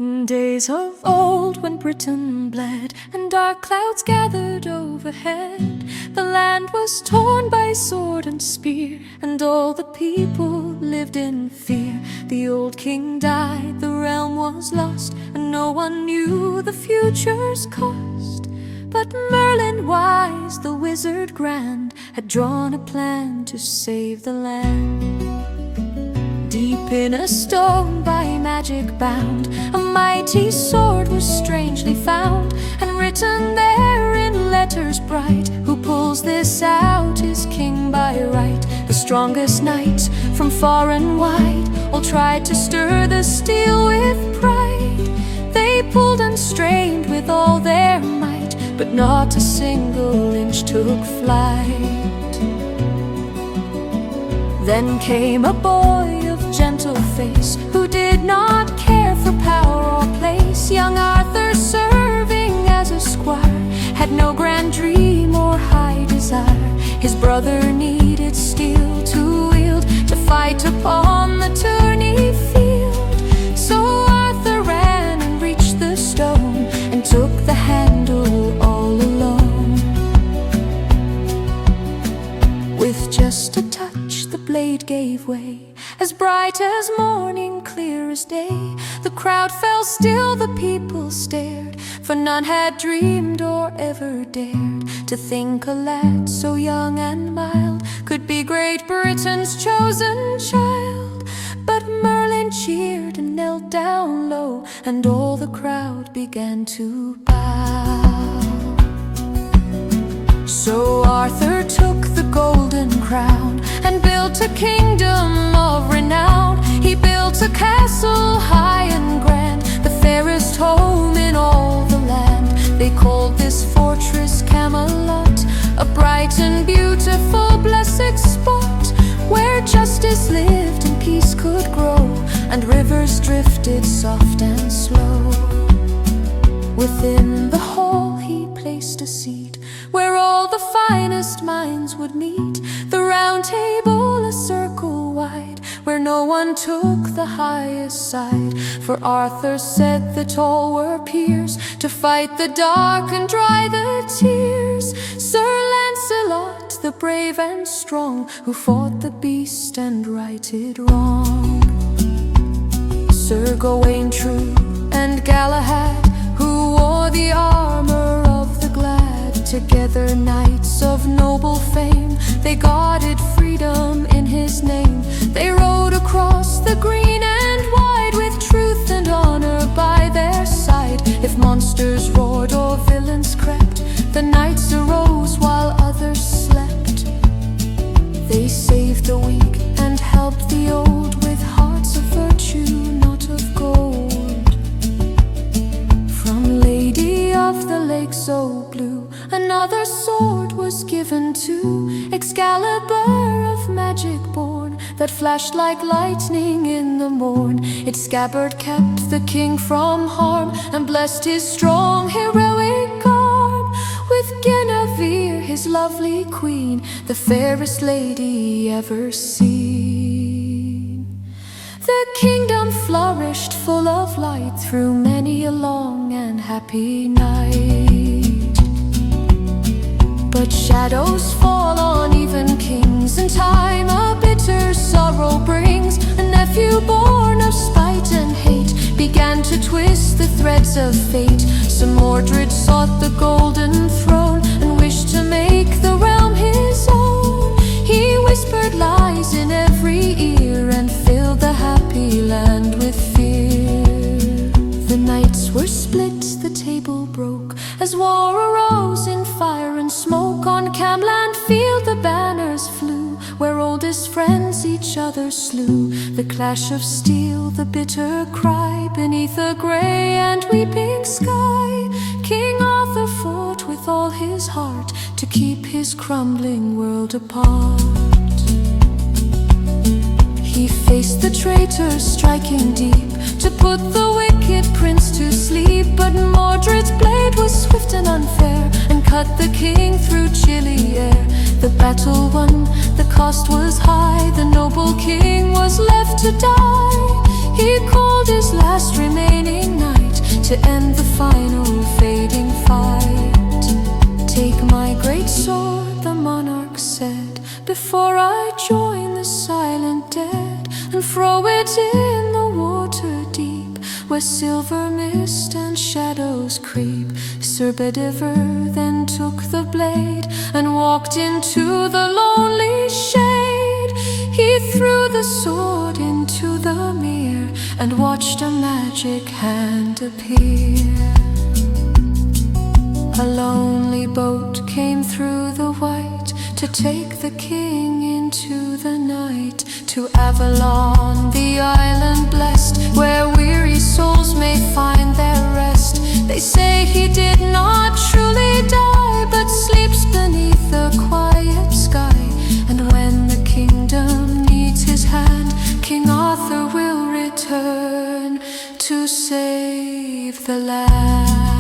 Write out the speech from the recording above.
In days of old, when Britain bled and dark clouds gathered overhead, the land was torn by sword and spear, and all the people lived in fear. The old king died, the realm was lost, and no one knew the future's cost. But Merlin wise, the wizard grand, had drawn a plan to save the land. Deep in a stone by magic bound, a mighty sword was strangely found, and written there in letters bright, who pulls this out is king by right. The strongest knights from far and wide all tried to stir the steel with pride. They pulled and strained with all their might, but not a single inch took flight. Then came a boy of gentle face, who did not care for power or place. Young Arthur, serving as a squire, had no grand dream or high desire. His brother needed steel to wield, to fight upon the tourney field. So Arthur ran and reached the stone, and took the handle all alone. With just a touch, the blade gave way, as bright as morning, clear as day. The crowd fell still, the people stared, for none had dreamed or ever dared to think a lad so young and mild could be Great Britain's chosen child. But Merlin cheered and knelt down low, and all the crowd began to bow. So Arthur took the golden crown and built a kingdom of renown. He built a castle high and grand, the fairest home in all the land. They called this fortress Camelot, a bright and beautiful blessed spot, where justice lived and peace could grow, and rivers drifted soft and slow. Within the hall he placed a seat, where all the finest minds would meet. The round table a circle wide, where no one took the highest side. For Arthur said that all were peers, to fight the dark and dry the tears. Sir Lancelot, the brave and strong, who fought the beast and righted wrong. Sir Gawain true and Galahad, who wore the armor of the glad. Together knights of noble fame, they guarded freedom in his name. They rode across the green and wide, with truth and honor by their side. If monsters roared or villains crept, the knights arose while others slept. They saved the weak and helped the old, with hearts of virtue, not of gold. From Lady of the Lake so blue, another sword was given to Excalibur of magic born, that flashed like lightning in the morn. Its scabbard kept the king from harm, and blessed his strong heroic arm. With Guinevere, his lovely queen, the fairest lady ever seen. The kingdom flourished full of light, through many a long and happy night. But shadows fall on even kings, and time a bitter sorrow brings. A nephew born of spite and hate began to twist the threads of fate. Sir Mordred sought the golden throne, and wished to make the realm his own. He whispered lies in every ear, and filled the happy land with fear. The knights were split, the table broke, as war arose in fire and smoke. On Camland field the banners flew, where oldest friends each other slew. The clash of steel, the bitter cry, beneath a grey and weeping sky. King Arthur fought with all his heart, to keep his crumbling world apart. He faced the traitors, striking deep, to put the wicked prince to sleep. But Mordred's blade was swift and unfair, and cut the king through chilly air. The battle won, the cost was high, the noble king was left to die. He called his last remaining knight, to end the final fading fight. "Take my great sword," the monarch said, "before I join the silent dead, and throw it in the water deep, where silver mist and shadows creep." Sir Bedivere then took the blade and walked into the lonely shade. He threw the sword into the mere and watched a magic hand appear. A lonely boat came through the white to take the king into the night, to Avalon, the island blessed, where weary souls may find their rest. They say he did not truly die, but sleeps beneath the quiet sky. And when the kingdom needs his hand, King Arthur will return to save the land.